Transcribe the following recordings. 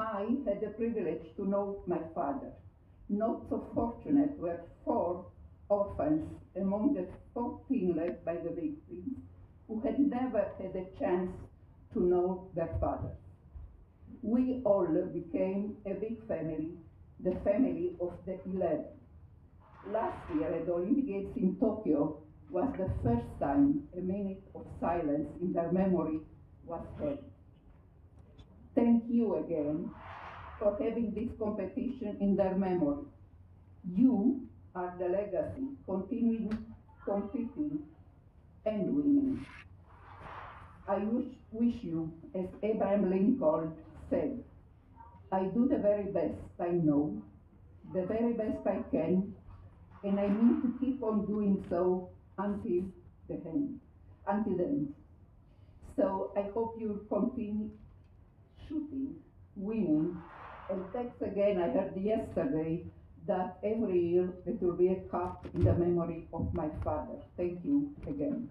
I had the privilege to know my father. Not so fortunate were 4 orphans among the 14 left by the victims who had never had a chance to know their father. We all became a big family, the family of the 11. Last year at the Olympic Games in Tokyo was the first time a minute of silence in their memory was held. Thank you again for having this competition in their memory. You are the legacy, continuing, competing, and winning. I wish you, as Abraham Lincoln said, I do the very best I know, the very best I can, and I mean to keep on doing so until the end. So I hope you'll continue shooting, winning, and thanks again. I heard yesterday that every year there will be a cup in the memory of my father. Thank you again.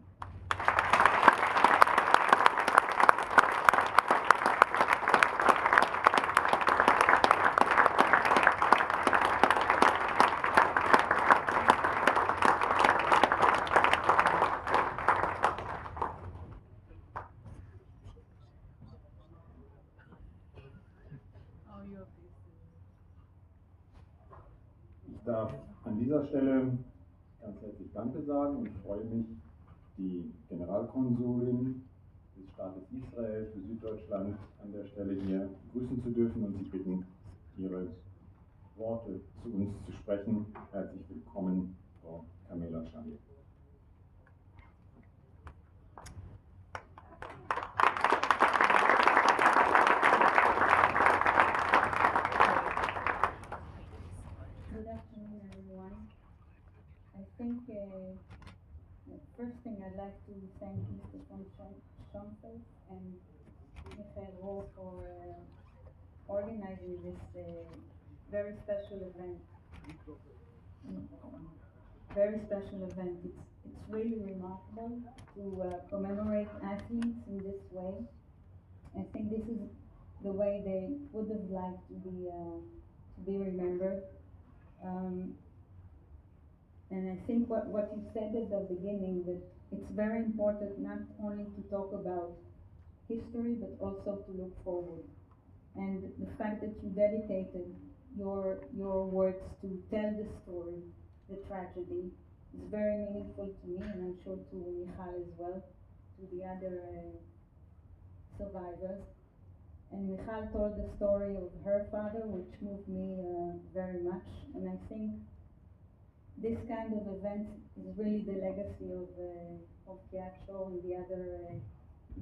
Ich darf an dieser Stelle ganz herzlich Danke sagen. Ich freue mich, die Generalkonsulin des Staates Israel für Süddeutschland an der Stelle hier begrüßen zu dürfen und Sie bitten, Ihre Worte zu uns zu sprechen. Herzlich willkommen, Frau Kamela Schamir. I think the first thing I'd like to thank Mr. von Schonfeld and Michael Rohr for organizing this very special event. It's really remarkable to commemorate athletes in this way. I think this is the way they would have liked to be remembered. And I think what you said at the beginning, that it's very important not only to talk about history, but also to look forward. And the fact that you dedicated your words to tell the story, the tragedy, is very meaningful to me, and I'm sure to Michal as well, to the other survivors. And Michal told the story of her father, which moved me very much, and I think this kind of event is really the legacy of Kiat Shor and the other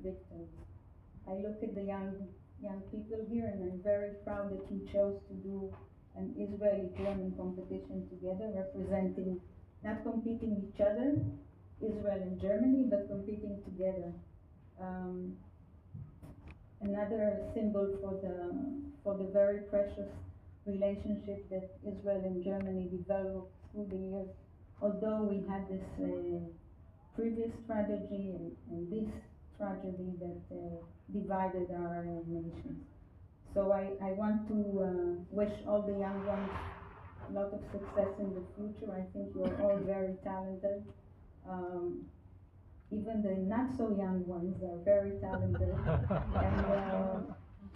victims. I look at the young people here, and I'm very proud that you chose to do an Israeli-German competition together, representing, not competing each other, Israel and Germany, but competing together. Another symbol for the very precious relationship that Israel and Germany developed through the years, although we had this previous tragedy and this tragedy that divided our nations. So I want to wish all the young ones a lot of success in the future. I think you're all very talented. Even the not so young ones are very talented. And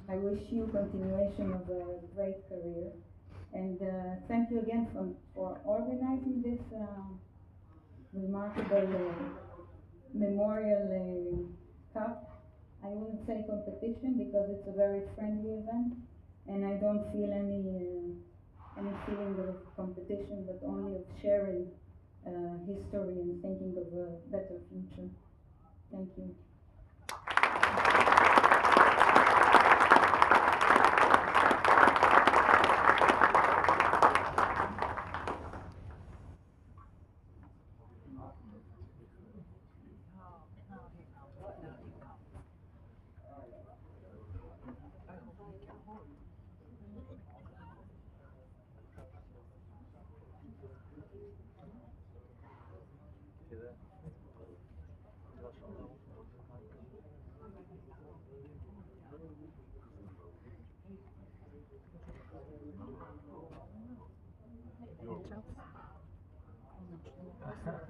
I wish you continuation of a great career. And thank you again for organizing this remarkable memorial cup. I wouldn't say competition because it's a very friendly event, and I don't feel any feeling of competition, but only of sharing history and thinking of a better future. Thank you.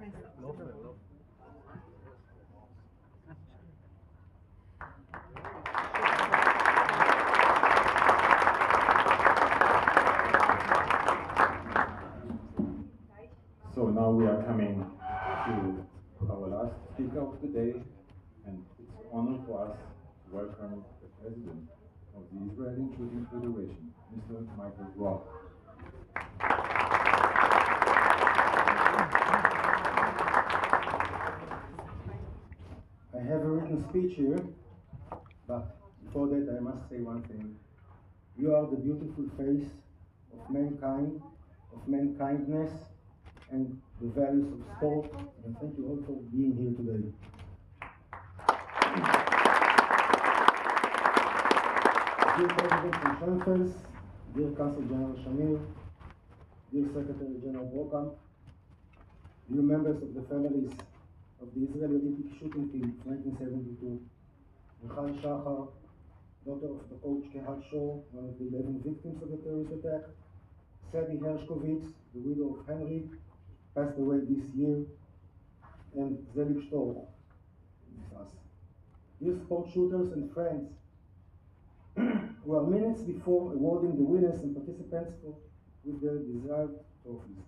So now we are coming to our last speaker of the day, and it's an honor for us to welcome the President of the Israeli Shooting Federation, Mr. Michael Roth. I have a written speech here, but before that I must say one thing. You are the beautiful face of mankind, of mankindness, and the values of sport, and thank you all for being here today. Dear President von Schoenfels, dear Consul General Shamir, dear Secretary General Brokamp, dear members of the families of the Israeli Olympic shooting team of 1972, Michal Shachar, daughter of the coach Kehat Shor, one of the 11 victims of the terrorist attack, Sadie Hershkovitz, the widow of Henry, passed away this year, and Zelig Storch, this is us. Dear sport shooters and friends, we are minutes before awarding the winners and participants with their desired trophies.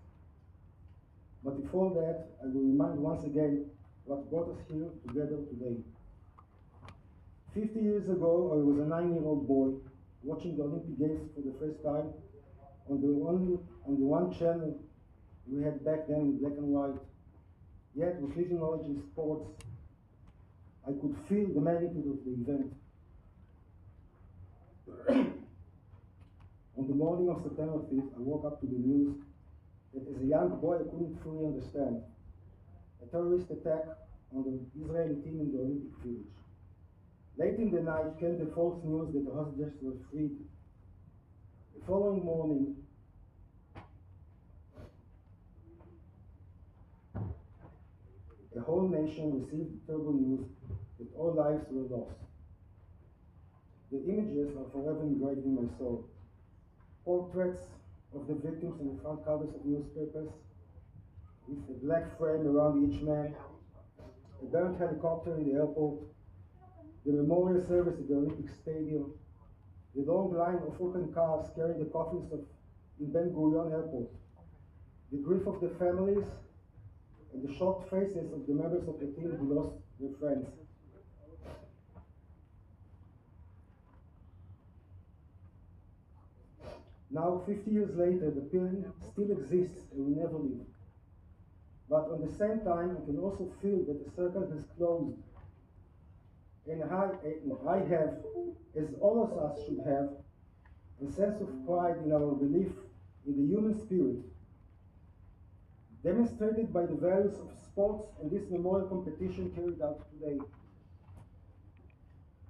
But before that, I will remind once again what brought us here together today. 50 years ago, I was a 9-year-old boy watching the Olympic Games for the first time on the one channel we had back then in black and white. Yet, with little knowledge in sports, I could feel the magnitude of the event. On the morning of September 5th, I woke up to the news that as a young boy I couldn't fully understand. A terrorist attack on the Israeli team in the Olympic Village. Late in the night came the false news that the hostages were freed. The following morning, the whole nation received terrible news that all lives were lost. The images are forever engraved in my soul. Portraits of the victims on the front covers of newspapers, with a black frame around each man, a burnt helicopter in the airport, the memorial service at the Olympic Stadium, the long line of open cars carrying the coffins in Ben Gurion Airport, the grief of the families, and the shocked faces of the members of the team who lost their friends. Now, 50 years later, the pain still exists and will never leave. But at the same time, I can also feel that the circle has closed. And I have, as all of us should have, a sense of pride in our belief in the human spirit, demonstrated by the values of sports and this memorial competition carried out today.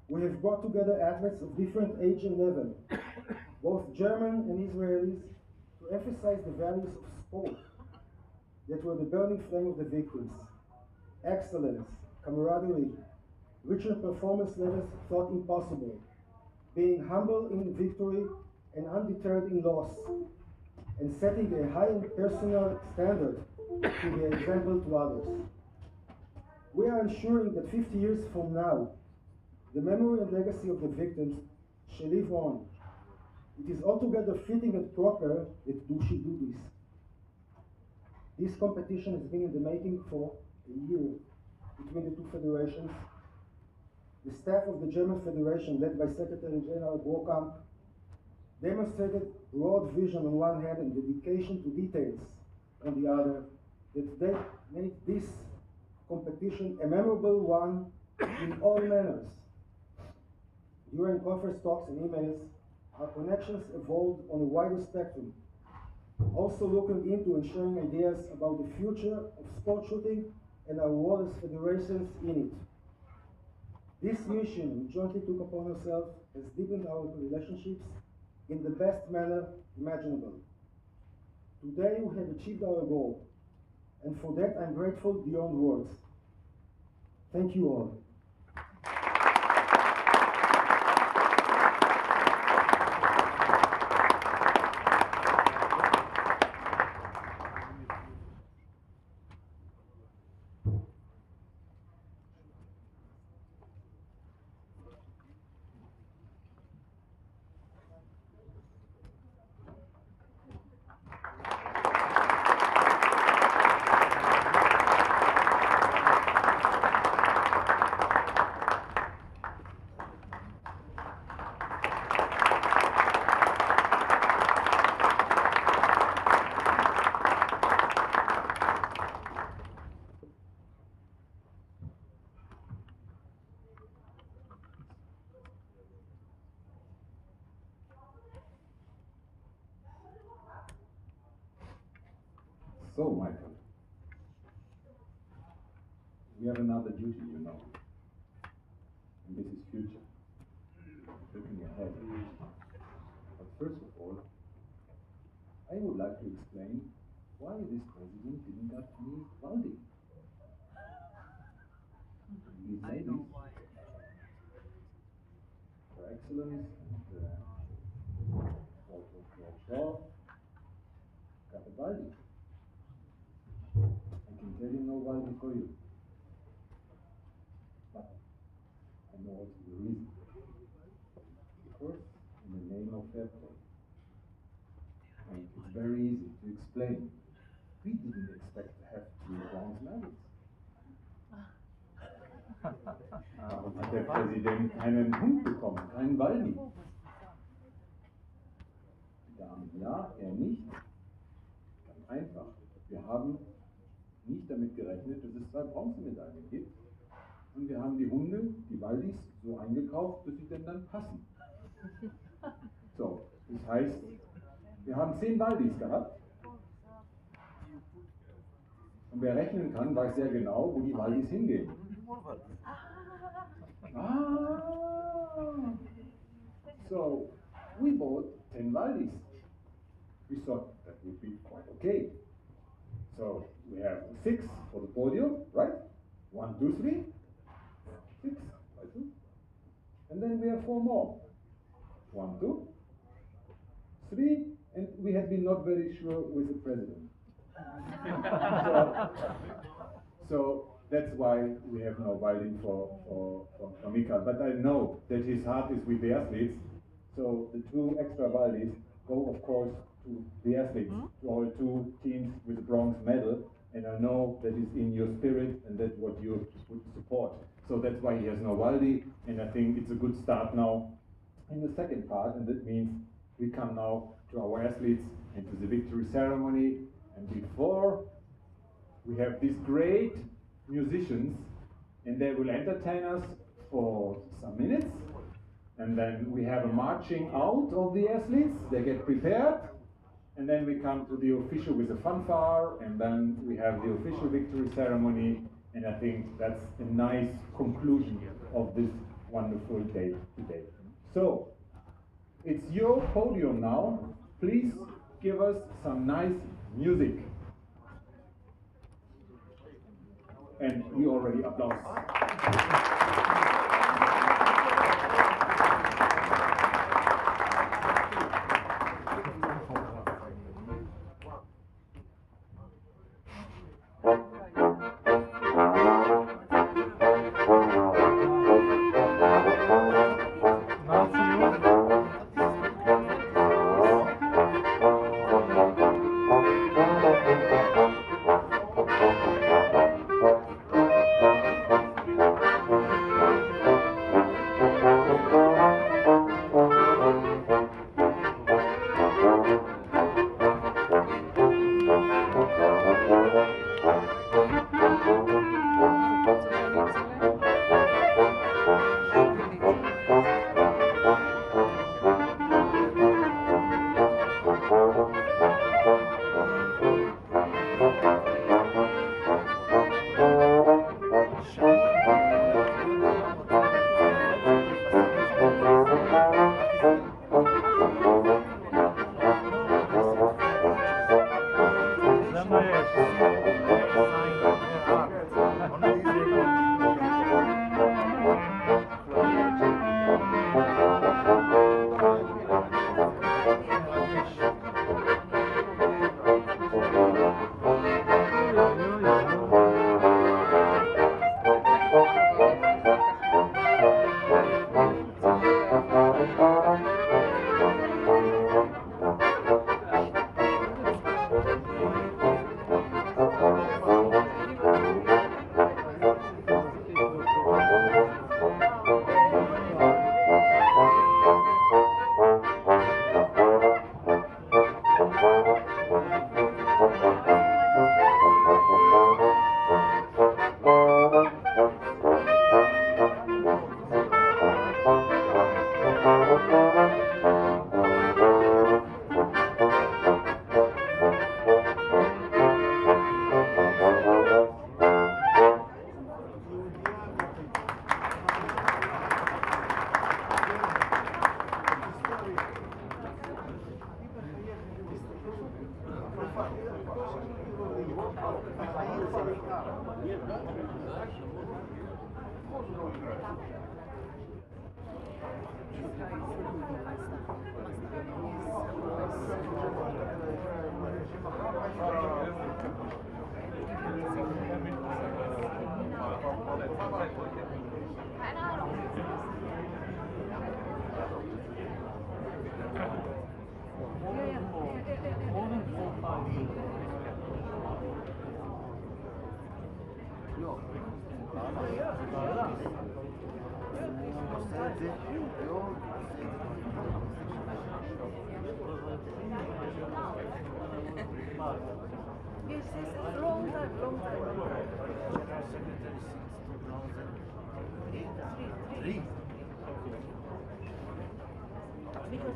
We have brought together athletes of different age and level, both German and Israelis, to emphasize the values of sport that were the burning flame of the victims: excellence, camaraderie, reaching performance levels thought impossible, being humble in victory and undeterred in loss, and setting a high personal standard to be an example to others. We are ensuring that 50 years from now, the memory and legacy of the victims shall live on. It is altogether fitting and proper that we should do this. This competition has been in the making for a year between the two federations. The staff of the German Federation, led by Secretary General Brokamp, demonstrated broad vision on one hand and dedication to details on the other, that they made this competition a memorable one in all manners. During conference talks and emails, our connections evolved on a wider spectrum, also looking into and sharing ideas about the future of sport shooting and our role as federations in it. This mission we jointly took upon ourselves has deepened our relationships in the best manner imaginable. Today we have achieved our goal, and for that I'm grateful beyond words. Thank you all. So, Michael, we have another duty, you know, and this is future, looking ahead. But first of all, I would like to explain why this president didn't get any Waldi. These ladies, for excellence and also for Shaw, got a Waldi. I can tell you no Waldi for you. But I know also the reason. Of course, in the name of fair play. And it's very easy to explain. We didn't expect to have 2 bronze medals. Warum hat der Präsident keinen Hund bekommen, keinen Waldi? Die Damen ja, er nicht. Ganz einfach. Wir haben nicht damit gerechnet, dass es 2 Bronzemedaillen gibt. Und wir haben die Hunde, die Waldis, so eingekauft, dass sie denn dann passen. So, das heißt, wir haben 10 Waldis gehabt. Und wer rechnen kann, weiß sehr genau, wo die Waldis hingehen. So, we bought 10 Waldis. We thought that would be quite okay. So, we have 6 for the podium, right? 1, 2, 3. 6, 2. And then we have 4 more. 1, 2, 3, and we had been not very sure with the president. So that's why we have no Waldi for Mika. But I know that his heart is with the athletes. So the 2 extra Waldis go, of course, to the athletes, to all 2 teams with the bronze medal. And I know that is in your spirit and that's what you would support. So that's why he has no Waldi. And I think it's a good start now in the second part. And that means we come now to our athletes and to the victory ceremony. And before we have these great musicians, and they will entertain us for some minutes, and then we have a marching out of the athletes. They get prepared, and then we come to the official with a fanfare, and then we have the official victory ceremony, and I think that's a nice conclusion of this wonderful day today. So, it's your podium now. Please give us some nice music. And we already applaud. Yes, yes, long time. Three. Because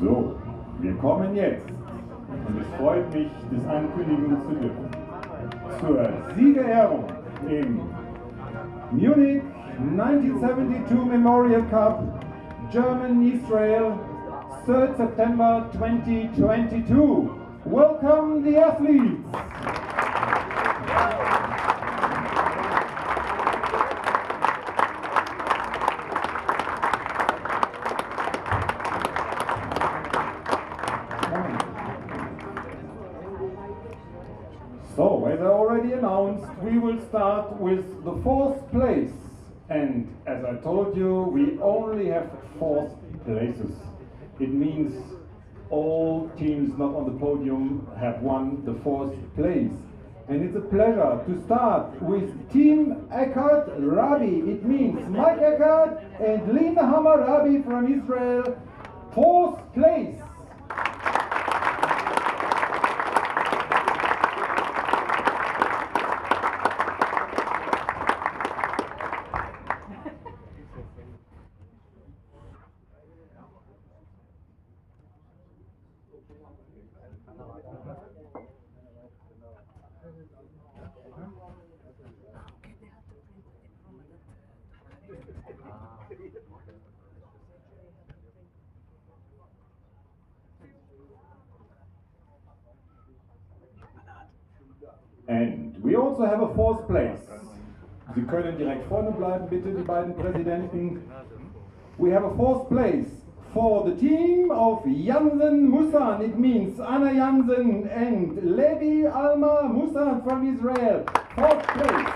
So, wir kommen jetzt, und es freut mich, das ankündigen zu dürfen, zur Siegerehrung im Munich 1972 Memorial Cup, German-Israel, 3rd September 2022. Welcome the athletes! announced, we will start with the 4th place. And as I told you, we only have 4th places. It means all teams not on the podium have won the 4th place. And it's a pleasure to start with Team Eckhart Rabi. It means Mike Eckhart and Lina Hammer Rabi from Israel, 4th place. And we also have a 4th place. Sie können direkt vorne bleiben, bitte, die beiden Präsidenten. We have a 4th place for the team of Jansen Musan. It means Anna Jansen and Levi Alma Musan from Israel. 4th place.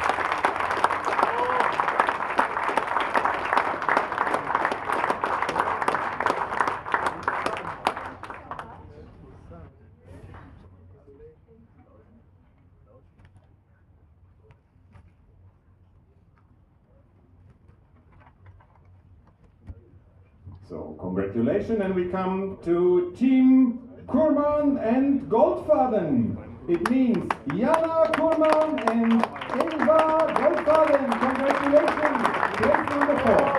So, congratulations, and we come to Team Kurman and Goldfaden. It means Jana Kurman and Eva Goldfaden. Congratulations, place number 4.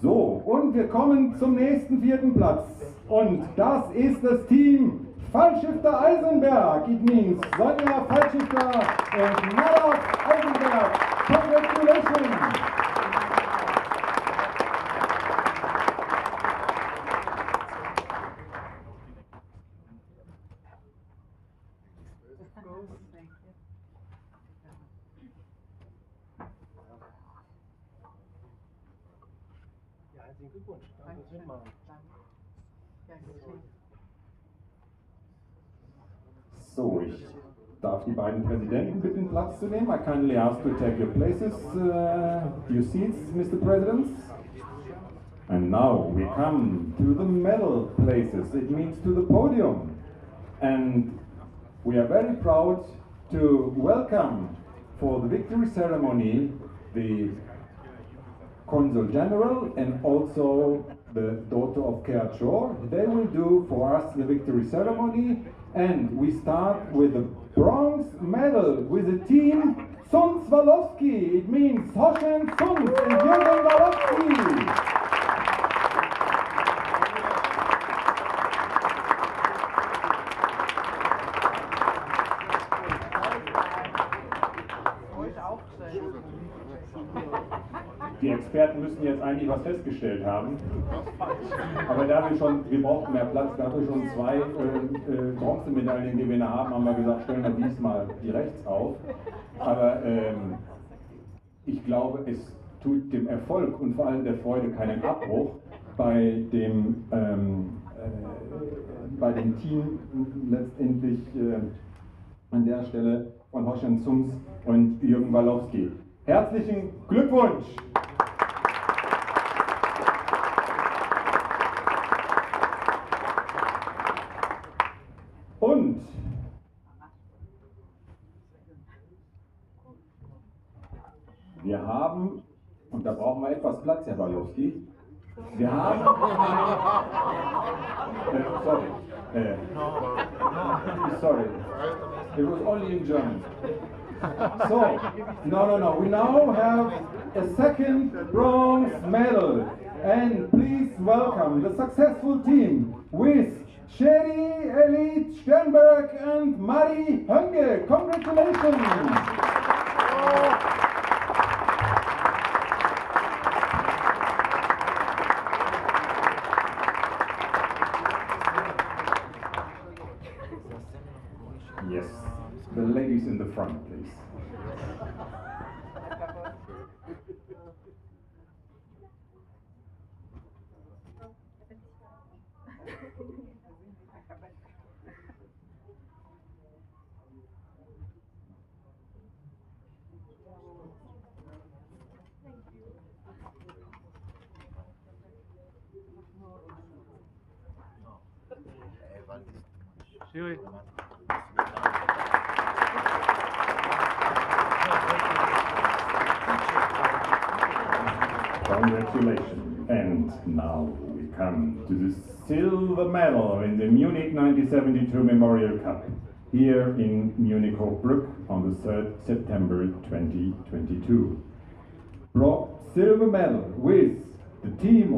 So, und wir kommen zum nächsten 4. Platz. Und das ist das Team Fallschifter Eisenberg. It means Sonja Fallschifter and Nada Eisenberg. Congratulations! So, ich darf die beiden Präsidenten bitten, Platz zu nehmen. I kindly ask to take your places, your seats, Mr. Presidents. And now we come to the medal places. It means to the podium. And we are very proud to welcome for the victory ceremony the Consul General and also the daughter of Keat Shor. They will do for us the victory ceremony, and we start with the bronze medal with the team Sunz Walowski. It means Hoshen Sunz and Jürgen Walowski. Die Experten müssen jetzt eigentlich was festgestellt haben, aber da wir brauchen mehr Platz, da wir schon 2 Bronzemedaillengewinner haben, haben wir gesagt, stellen wir diesmal die rechts auf. Aber ich glaube, es tut dem Erfolg und vor allem der Freude keinen Abbruch bei dem Team letztendlich an der Stelle von Hoshen Sunz und Jürgen Walowski. Herzlichen Glückwunsch! Und wir haben, und da brauchen wir etwas Platz, Herr Walowski, wir haben, sorry, it was only in German. So, no, we now have a second bronze medal, and please welcome the successful team with Sherry Elite Sternberg and Marie Hönge. Congratulations! Yes, the ladies in the front, please. Congratulations. And now we come to the silver medal in the Munich 1972 Memorial Cup here in Munich Hochbrück on the 3rd September 2022. Brought silver medal with the team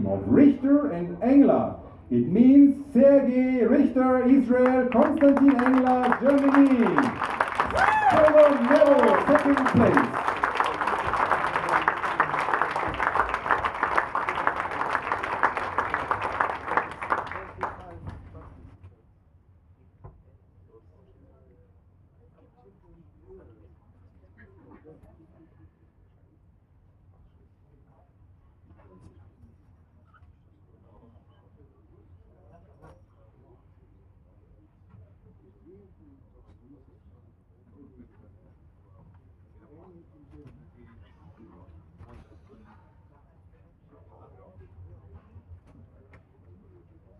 of Richter and Engler. It means Sergei Richter, Israel, Konstantin Engler, Germany. Silver medal, second place.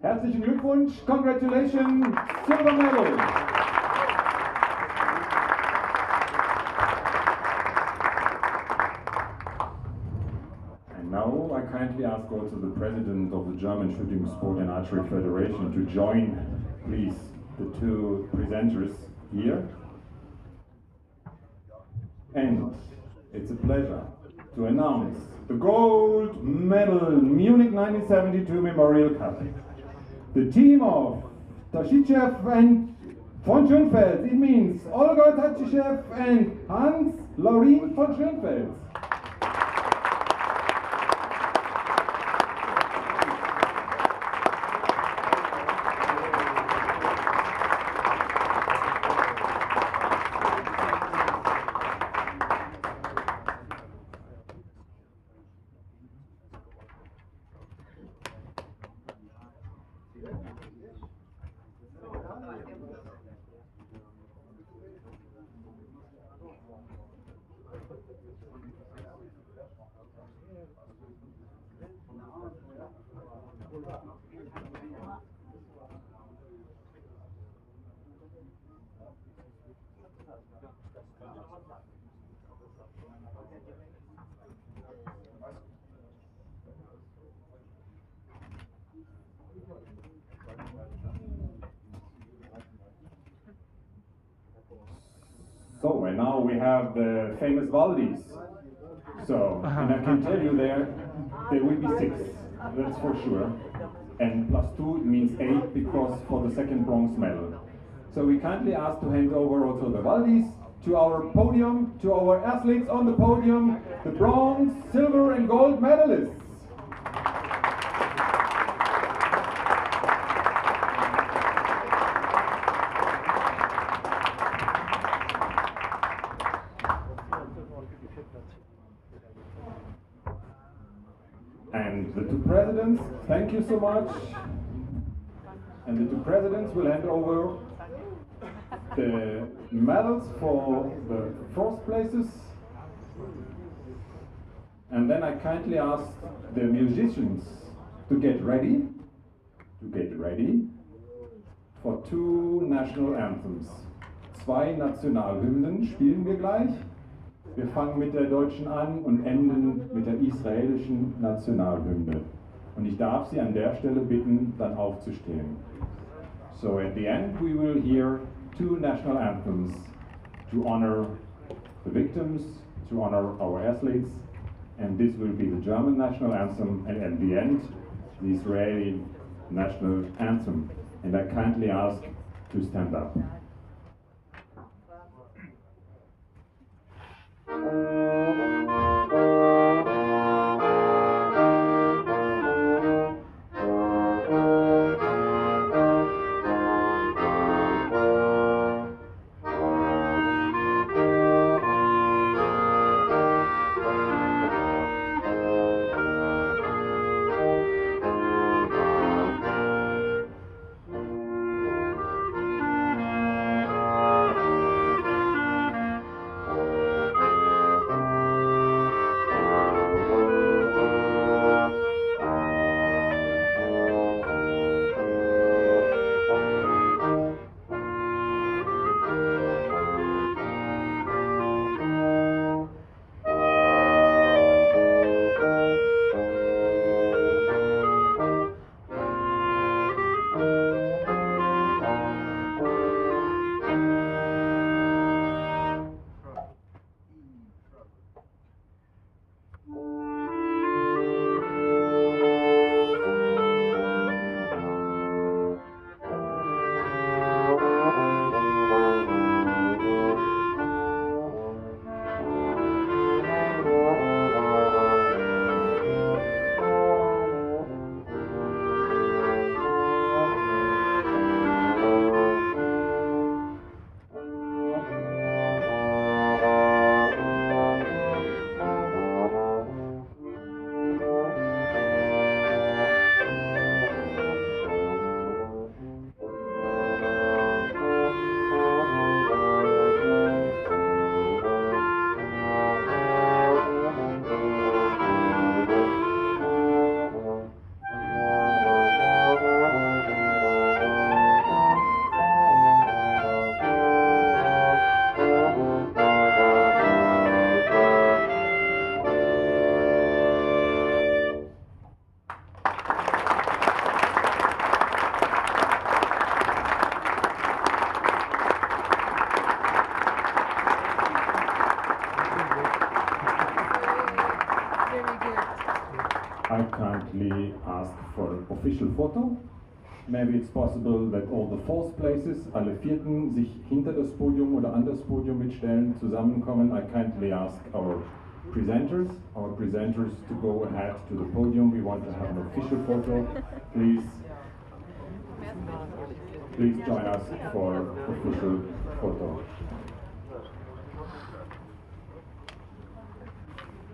Herzlichen Glückwunsch, congratulations, silver medal. And now I kindly ask also the president of the German Shooting Sport and Archery Federation to join, please, the two presenters here. And it's a pleasure to announce the gold medal Munich 1972 Memorial Cup. The team of Tashichev and von Schönfeld. It means Olga Tashichev and Hans Laurin von Schönfeld. So, and now we have the famous Valdis. So, and I can tell you there will be 6, that's for sure. And +2 means 8 because for the second bronze medal. So we kindly ask to hand over also the Valdis to our podium, to our athletes on the podium, the bronze, silver and gold medalists. And the two presidents, thank you so much. And the two presidents will hand over the medals for the first places. And then I kindly ask the musicians to get ready for 2 national anthems. 2 Nationalhymnen spielen wir gleich. Wir fangen mit der deutschen an und enden mit der israelischen Nationalhymne. Und ich darf Sie an der Stelle bitten, dann aufzustehen. So at the end we will hear 2 national anthems to honor the victims, to honor our athletes, and this will be the German national anthem, and at the end, the Israeli national anthem. And I kindly ask to stand up. I kindly ask for an official photo. Maybe it's possible that all the fourth places, alle Vierten, sich hinter das Podium oder an das Podium mitstellen, zusammenkommen. I kindly ask our presenters to go ahead to the podium. We want to have an official photo. Please join us for official photo.